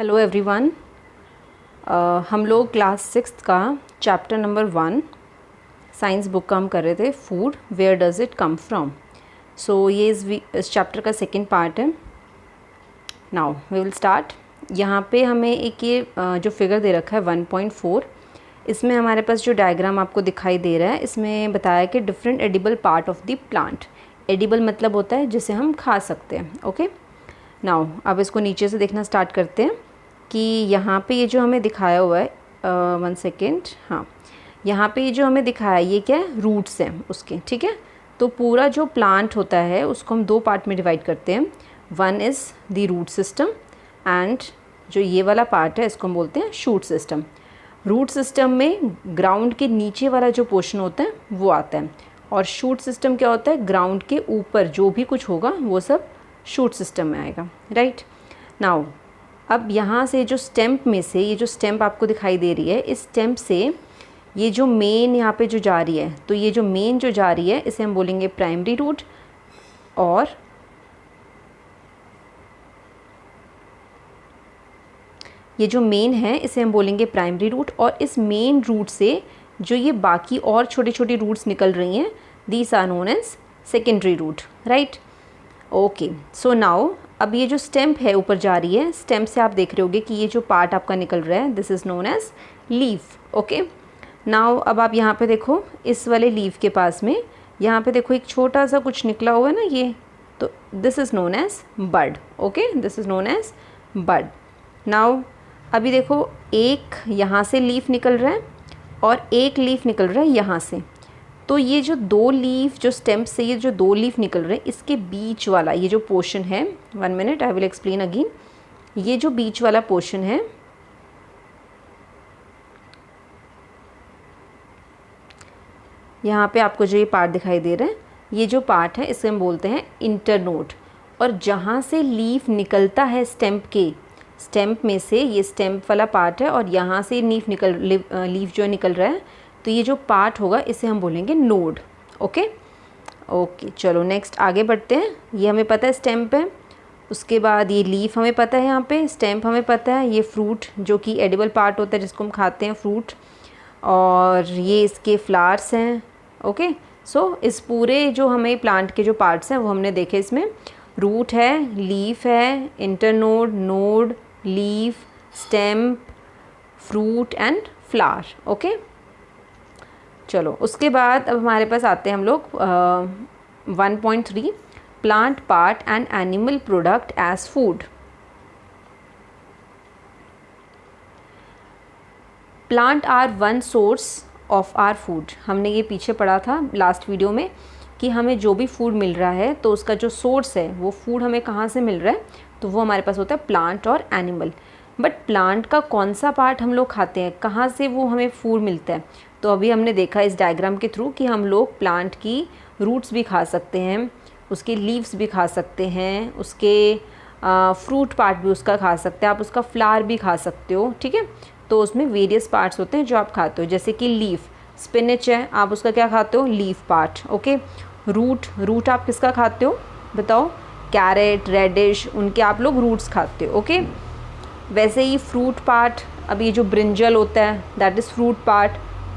Hello everyone. हम लोग class 6 का चैप्टर नंबर 1 साइंस बुक का हम कर रहे थे, food where does it come from. So ये इस चैप्टर का सेकंड पार्ट है। Now we will start. यहाँ पे हमें एक ये जो फिगर दे रखा है 1.4, इसमें हमारे पास जो डायग्राम आपको दिखाई दे रहा है, इसमें बताया कि different edible part of the plant. Edible मतलब होता है जिसे हम खा सकते हैं। ओके, नाउ अब इसको नीचे से देखना स्टार्ट करते हैं कि यहाँ पे ये जो हमें दिखाया हुआ है, 1 सेकेंड, हाँ, यहाँ पे ये जो हमें दिखाया है ये क्या है, रूट्स हैं उसके। ठीक है, तो पूरा जो प्लांट होता है उसको हम दो पार्ट में डिवाइड करते हैं। One is the root system and जो ये वाला पार्ट है इसको हम बोलते हैं शूट सिस्टम। रूट सिस्टम में ग्राउंड के नीचे वाला जो पोर्शन होता है वो आता है, और शूट सिस्टम क्या होता है, ग्राउंड के ऊपर जो भी कुछ होगा वो सब शूट सिस्टम में आएगा। राइट, नाउ अब यहाँ से जो स्टेम्प में से ये जो स्टेम्प आपको दिखाई दे रही है, इस स्टेम्प से ये जो मेन यहाँ पे जो जा रही है, तो ये जो मेन जो जा रही है इसे हम बोलेंगे प्राइमरी रूट, और ये जो मेन है इसे हम बोलेंगे प्राइमरी रूट। और इस मेन रूट से जो ये बाकी और छोटी छोटी रूट्स निकल रही हैं, these are known as secondary root. Right, okay, so now अब ये जो स्टेम्प है ऊपर जा रही है, स्टेम्प से आप देख रहे होगे कि ये जो पार्ट आपका निकल रहा है, this is known as leaf. Okay, now अब आप यहाँ पे देखो, इस वाले लीफ के पास में यहाँ पे देखो एक छोटा सा कुछ निकला हुआ है ना, ये तो this is known as bud. Okay, this is known as bud. Now अभी देखो, एक यहाँ से लीफ निकल रहा है और एक लीफ निकल रहा है यहाँ से। तो ये जो दो लीफ, जो स्टेम से ये जो दो लीफ निकल रहे हैं, इसके बीच वाला ये जो पोर्शन है, 1 minute I will explain again. ये जो बीच वाला पोर्शन है, यहाँ पे आपको जो ये पार्ट दिखाई दे रहा है, ये जो पार्ट है इसे हम बोलते हैं इंटरनोड। और जहाँ से लीफ निकलता है स्टेम्प में से, ये स्टेम्प वाला पार्ट है, और यहाँ से लीफ जो निकल रहा है, तो ये जो पार्ट होगा इसे हम बोलेंगे नोड। ओके ओके, चलो नेक्स्ट आगे बढ़ते हैं। ये हमें पता है स्टेम्प है, उसके बाद ये लीफ हमें पता है, यहाँ पे स्टेम्प हमें पता है, ये फ्रूट जो कि एडिबल पार्ट होता है जिसको हम खाते हैं, फ्रूट, और ये इसके फ्लावर्स हैं। ओके, सो इस पूरे जो हमें प्लांट के जो पार्ट्स हैं वो हमने देखे। इसमें रूट है, लीफ है, internode, node, leaf, stamp, fruit and flower. Okay, चलो उसके बाद अब हमारे पास आते हैं हम लोग 1.3 plant part and animal product as food. Plant are one source of our food. हमने ये पीछे पढ़ा था लास्ट वीडियो में कि हमें जो भी फूड मिल रहा है तो उसका जो सोर्स है, वो फूड हमें कहाँ से मिल रहा है, तो वो हमारे पास होता है प्लांट और एनिमल। बट प्लांट का कौन सा पार्ट हम लोग खाते हैं, कहाँ से वो हमें फूड मिलता है, तो अभी हमने देखा इस डायग्राम के थ्रू कि हम लोग प्लांट की रूट्स भी खा सकते हैं, उसके लीव्स भी खा सकते हैं, उसके फ्रूट पार्ट भी उसका खा सकते हैं, आप उसका फ्लावर भी खा सकते हो। ठीक है, तो उसमें वेरियस पार्ट्स होते हैं जो आप खाते हो, जैसे कि लीफ, स्पिनच है, आप उसका क्या खाते हो, लीफ पार्ट। ओके, रूट आप किसका खाते हो बताओ, कैरेट, रेडिश, उनके आप लोग रूट्स खाते हो। ओके, वैसे ही फ्रूट पार्ट, अब ये जो ब्रिंजल होता है that is fruit part.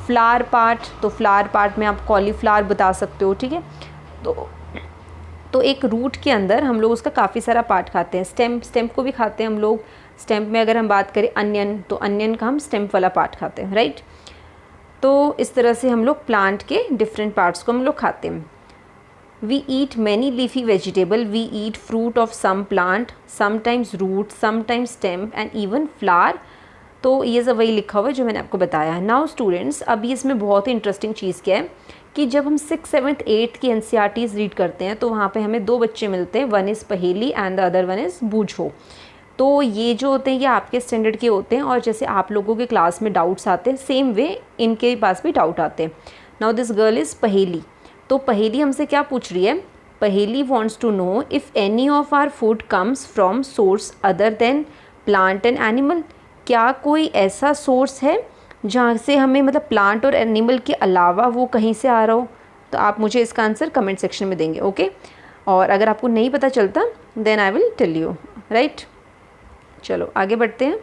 Flower part, तो फ्लावर पार्ट में आप कॉलीफ्लावर बता सकते हो। ठीक है, तो एक रूट के अंदर हम लोग उसका काफ़ी सारा पार्ट खाते हैं। स्टेम्प को भी खाते हैं हम लोग। स्टेम्प में अगर हम बात करें अनियन, तो अनियन का हम स्टेम्प वाला पार्ट खाते हैं। राइट, तो इस तरह से हम लोग प्लांट के डिफरेंट पार्ट्स को हम लोग खाते हैं। We eat many leafy vegetable. We eat fruit of some plant, sometimes root, sometimes stem and even flower. तो ये सब वही लिखा हुआ है जो मैंने आपको बताया है। नाउ स्टूडेंट्स, अभी इसमें बहुत ही इंटरेस्टिंग चीज़ क्या है कि जब हम 6th 7th 8th की NCERTs रीड करते हैं तो वहाँ पे हमें दो बच्चे मिलते हैं, वन इज़ पहेली and the other one is बूझो। तो ये जो होते हैं ये आपके स्टैंडर्ड के होते हैं, और जैसे आप लोगों के क्लास में डाउट्स आते हैं, सेम वे इनके पास भी डाउट आते हैं। नाउ दिस गर्ल इज़ पहेली। तो पहेली हमसे क्या पूछ रही है, Paheli wants to know if any of our food comes from source other than plant and animal. क्या कोई ऐसा सोर्स है जहाँ से हमें, मतलब प्लांट और एनिमल के अलावा वो कहीं से आ रहा हो, तो आप मुझे इसका आंसर कमेंट सेक्शन में देंगे। ओके, और अगर आपको नहीं पता चलता then I will tell you. Right, चलो आगे बढ़ते हैं।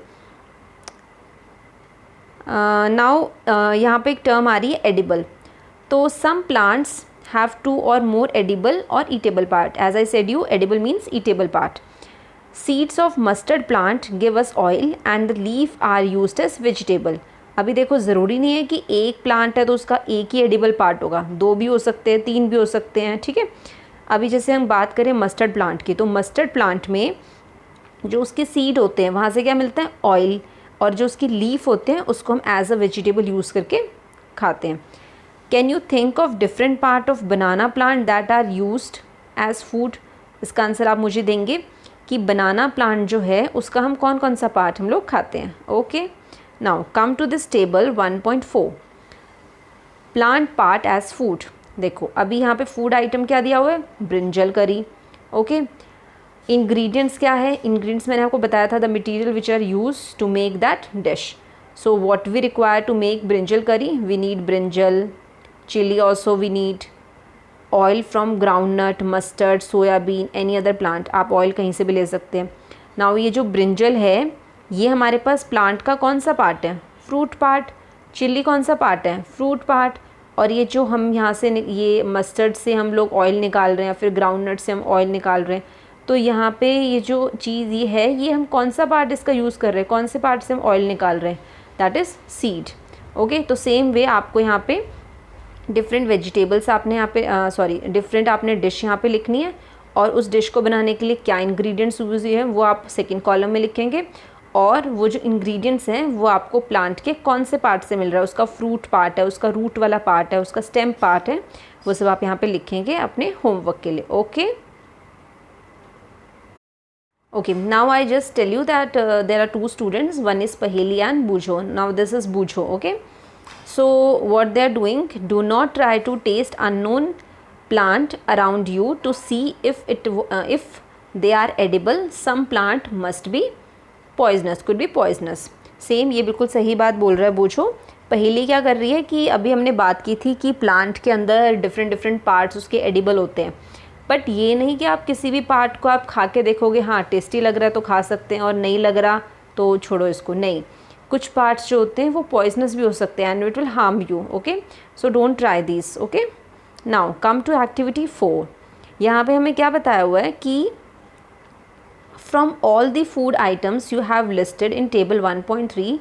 नाउ यहाँ पे एक टर्म आ रही है एडिबल। तो some plants have 2 or more edible or eatable part. As I said you, edible means eatable part. Seeds of mustard plant give us oil and the leaf are used as vegetable. अभी देखो ज़रूरी नहीं है कि एक plant है तो उसका एक ही एडिबल पार्ट होगा, 2 भी हो सकते हैं, 3 भी हो सकते हैं, ठीक है। अभी जैसे हम बात करें मस्टर्ड प्लांट की, तो मस्टर्ड प्लांट में जो उसके सीड होते हैं वहाँ से क्या मिलता है, ऑयल, और जो उसकी लीफ होते हैं उसको हम एज अ वेजिटेबल यूज़ करके खाते हैं। Can you think of different part of banana plant that are used as food. इसका आंसर आप मुझे देंगे कि बनाना प्लांट जो है उसका हम कौन कौन सा पार्ट हम लोग खाते हैं। Okay, now come to this table 1.4 plant part as food. देखो अभी यहाँ पे फूड आइटम क्या दिया हुआ है, ब्रिंजल करी। ओके, इंग्रेडिएंट्स क्या है, इंग्रेडिएंट्स मैंने आपको बताया था, the material which are use to make that dish. So what we require to make brinjal curry, we need brinjal, chili also we need, oil from groundnut, mustard, soybean, any other plant, आप oil कहीं से भी ले सकते हैं। Now ये जो brinjal है ये हमारे पास प्लांट का कौन सा पार्ट है, फ्रूट पार्ट। चिली कौन सा पार्ट है, फ्रूट पार्ट। और ये जो हम यहाँ से ये मस्टर्ड से हम लोग ऑयल निकाल रहे हैं, फिर ग्राउंडनट से हम ऑयल निकाल रहे हैं, तो यहाँ पे ये जो चीज़ ये है ये हम कौन सा पार्ट इसका यूज़ कर रहे हैं, कौन से पार्ट से हम ऑयल निकाल रहे हैं, दैट इज़ सीड। ओके, तो सेम वे आपको यहाँ पे डिफरेंट वेजिटेबल्स आपने यहाँ पे डिफरेंट आपने डिश यहाँ पे लिखनी है, और उस डिश को बनाने के लिए क्या इंग्रेडिएंट्स यूज़ हुए हैं वो आप सेकंड कॉलम में लिखेंगे, और वो जो इंग्रेडिएंट्स हैं वो आपको प्लांट के कौन से पार्ट से मिल रहा है, उसका फ्रूट पार्ट है, उसका रूट वाला पार्ट है, उसका स्टेम पार्ट है, वो सब आप यहाँ पे लिखेंगे अपने होमवर्क के लिए। Okay okay, now I just tell you that there are 2 students, one is Paheli and Bujo. Now this is Bujo. Okay, so what they are doing, do not try to taste unknown plant around you to see if they are edible. Some plant must be poisonous, could be poisonous. Same ये बिल्कुल सही बात बोल रहा है बूझो। पहेली क्या कर रही है कि अभी हमने बात की थी कि प्लांट के अंदर डिफरेंट पार्ट्स उसके एडिबल होते हैं, बट ये नहीं कि आप किसी भी पार्ट को आप खा के देखोगे, हाँ टेस्टी लग रहा है तो खा सकते हैं और नहीं लग रहा तो छोड़ो इसको, नहीं। कुछ पार्ट्स जो होते हैं वो पॉइजनस भी हो सकते हैं and it will harm you. Okay, so don't try this. Okay, now come to activity 4। यहाँ पे हमें क्या बताया हुआ है कि from all the food items you have listed in table 1.3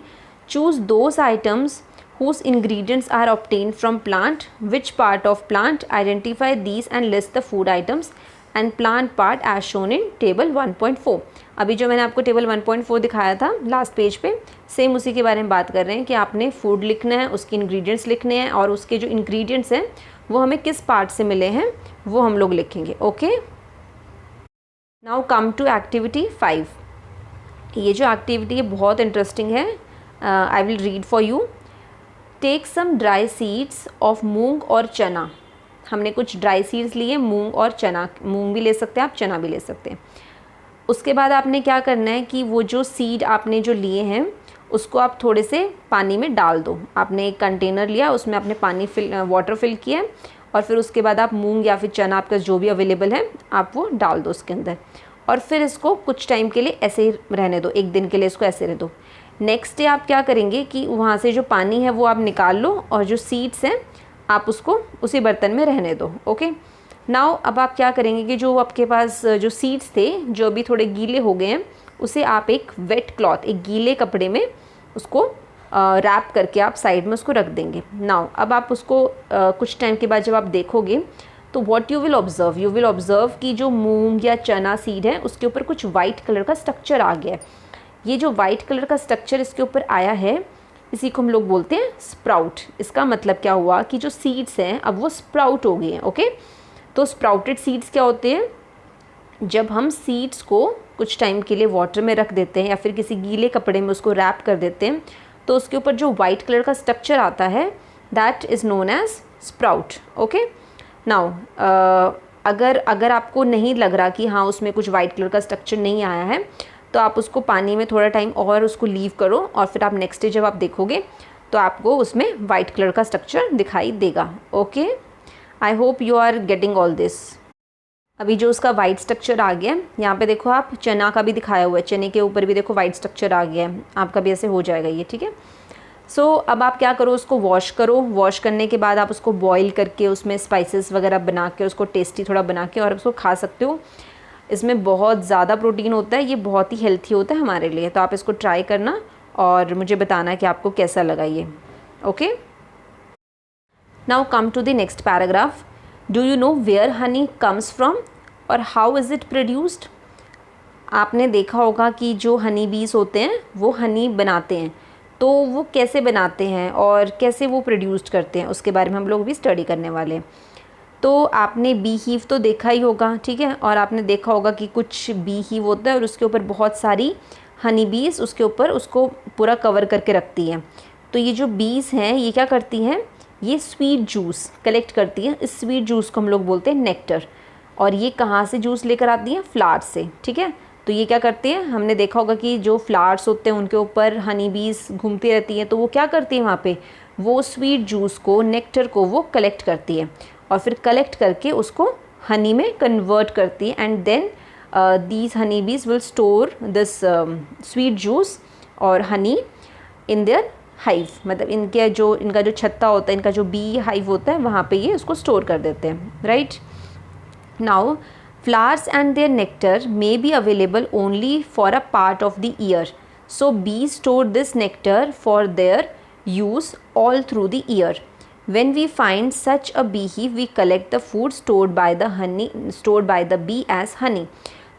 choose those items whose ingredients are obtained from plant, which part of plant, identify these and list the food items and plant part as shown in table 1.4। अभी जो मैंने आपको table 1.4 दिखाया था last page पे, same उसी के बारे में बात कर रहे हैं कि आपने फूड लिखना है, उसके इंग्रेडिएंट्स लिखने हैं, और उसके जो इंग्रेडिएंट्स हैं वो हमें किस पार्ट से मिले हैं वो हम लोग लिखेंगे। Okay, now come to activity 5। ये जो एक्टिविटी है बहुत इंटरेस्टिंग है, I will read for you. Take some dry seeds of moong और चना। हमने कुछ ड्राई सीड्स लिए, मूंग और चना, मूंग भी ले सकते हैं आप, चना भी ले सकते हैं। उसके बाद आपने क्या करना है कि वो जो सीड आपने जो लिए हैं उसको आप थोड़े से पानी में डाल दो। आपने एक कंटेनर लिया, उसमें आपने वाटर फिल किया, और फिर उसके बाद आप मूंग या फिर चना आपका जो भी अवेलेबल है आप वो डाल दो उसके अंदर, और फिर इसको कुछ टाइम के लिए ऐसे ही रहने दो, 1 दिन के लिए इसको ऐसे रह दो। नेक्स्ट डे आप क्या करेंगे कि वहाँ से जो पानी है वो आप निकाल लो, और जो सीड्स हैं आप उसको उसी बर्तन में रहने दो। ओके, नाउ अब आप क्या करेंगे कि जो आपके पास जो सीड्स थे जो अभी थोड़े गीले हो गए हैं, उसे आप एक वेट क्लॉथ, एक गीले कपड़े में उसको रैप करके आप साइड में उसको रख देंगे। नाउ अब आप उसको कुछ टाइम के बाद जब आप देखोगे तो व्हाट यू विल ऑब्ज़र्व कि जो मूंग या चना सीड है उसके ऊपर कुछ वाइट कलर का स्ट्रक्चर आ गया है। ये जो वाइट कलर का स्ट्रक्चर इसके ऊपर आया है, इसी को हम लोग बोलते हैं स्प्राउट। इसका मतलब क्या हुआ कि जो सीड्स हैं अब वो स्प्राउट हो गए हैं। ओके, तो स्प्राउटेड सीड्स क्या होते हैं, जब हम सीड्स को कुछ टाइम के लिए वाटर में रख देते हैं या फिर किसी गीले कपड़े में उसको रैप कर देते हैं, तो उसके ऊपर जो वाइट कलर का स्ट्रक्चर आता है that is known as sprout. Okay, now अगर आपको नहीं लग रहा कि हाँ उसमें कुछ वाइट कलर का स्ट्रक्चर नहीं आया है, तो आप उसको पानी में थोड़ा टाइम और उसको लीव करो, और फिर आप नेक्स्ट डे जब आप देखोगे तो आपको उसमें वाइट कलर का स्ट्रक्चर दिखाई देगा। Okay, I hope you are getting all this. अभी जो उसका वाइट स्ट्रक्चर आ गया है, यहाँ पे देखो आप चना का भी दिखाया हुआ है, चने के ऊपर भी देखो वाइट स्ट्रक्चर आ गया है, आपका भी ऐसे हो जाएगा ये, ठीक है। सो अब आप क्या करो, उसको वॉश करो। वॉश करने के बाद आप उसको बॉईल करके उसमें स्पाइसेस वगैरह बना के उसको टेस्टी थोड़ा बना के और उसको खा सकते हो। इसमें बहुत ज़्यादा प्रोटीन होता है, ये बहुत ही हेल्थी होता है हमारे लिए। तो आप इसको ट्राई करना और मुझे बताना कि आपको कैसा लगा ये। Okay, now come to the next paragraph. Do you know where honey comes from और हाउ इज़ इट प्रोड्यूस्ड? आपने देखा होगा कि जो हनी बीज होते हैं वो हनी बनाते हैं, तो वो कैसे बनाते हैं और कैसे वो प्रोड्यूस्ड करते हैं, उसके बारे में हम लोग भी स्टडी करने वाले हैं। तो आपने बी हीव तो देखा ही होगा, ठीक है, और आपने देखा होगा कि कुछ बी हीव होता है और उसके ऊपर बहुत सारी हनी बीज उसके ऊपर उसको पूरा कवर करके रखती हैं। तो ये जो बीज हैं ये क्या करती हैं, ये स्वीट जूस कलेक्ट करती हैं। इस स्वीट जूस को हम लोग बोलते हैं नेक्टर। और ये कहाँ से जूस लेकर आती हैं, फ्लावर्स से, ठीक है। तो ये क्या करते हैं, हमने देखा होगा कि जो फ्लावर्स होते हैं उनके ऊपर हनी बीज घूमती रहती हैं, तो वो क्या करती हैं वहाँ पे, वो स्वीट जूस को, नेक्टर को वो कलेक्ट करती है और फिर कलेक्ट करके उसको हनी में कन्वर्ट करती है। एंड देन दीज हनी बीज will store this sweet juice और हनी इन देयर हाइव, मतलब इनका जो छत्ता होता है, इनका जो बी हाइव होता है, वहाँ पे ये उसको स्टोर कर देते हैं, right. Now flowers and their nectar may be available only for a part of the year, so bees store this nectar for their use all through the year. When we find such a beehive, we collect the food stored by the bee as honey.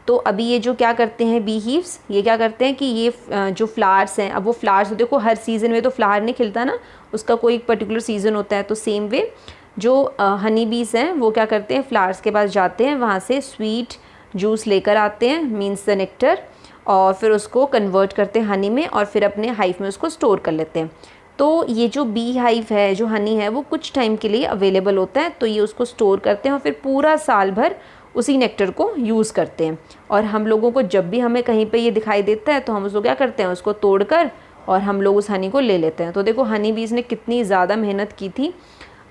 तो अभी ये जो क्या करते हैं B heaves, ये क्या करते हैं कि ये जो फ्लावर्स हैं, अब वो फ्लावर्स देखो हर सीज़न में तो फ्लावर नहीं खिलता ना, उसका कोई पर्टिकुलर सीज़न होता है। तो सेम वे जो हनी बीज हैं वो क्या करते हैं, फ्लावर्स के पास जाते हैं, वहाँ से स्वीट जूस लेकर आते हैं, मीन्स द नेक्टर, और फिर उसको कन्वर्ट करते हैं हनी में और फिर अपने हाइव में उसको स्टोर कर लेते हैं। तो ये जो बी हाइव है, जो हनी है, वो कुछ टाइम के लिए अवेलेबल होता है, तो ये उसको स्टोर करते हैं और फिर पूरा साल भर उसी नेक्टर को यूज़ करते हैं। और हम लोगों को जब भी हमें कहीं पे ये दिखाई देता है तो हम उसको क्या करते हैं, उसको तोड़कर और हम लोग उस हनी को ले लेते हैं। तो देखो हनी बीज ने कितनी ज़्यादा मेहनत की थी,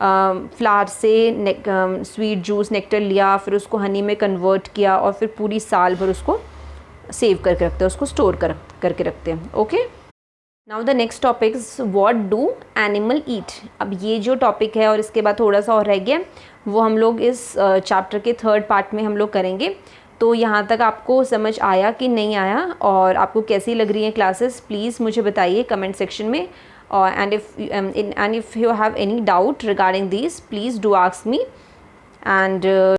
फ्लावर से स्वीट जूस नेक्टर लिया, फिर उसको हनी में कन्वर्ट किया और फिर पूरी साल भर उसको सेव करके रखते हैं, उसको स्टोर करके रखते हैं। Okay, now the next topic what do animal eat. अब ये जो टॉपिक है और इसके बाद थोड़ा सा और रह गया, वो हम लोग इस चैप्टर के थर्ड पार्ट में हम लोग करेंगे। तो यहाँ तक आपको समझ आया कि नहीं आया और आपको कैसी लग रही हैं क्लासेस, प्लीज़ मुझे बताइए कमेंट सेक्शन में। And if you have any doubt regarding these, please do ask me. And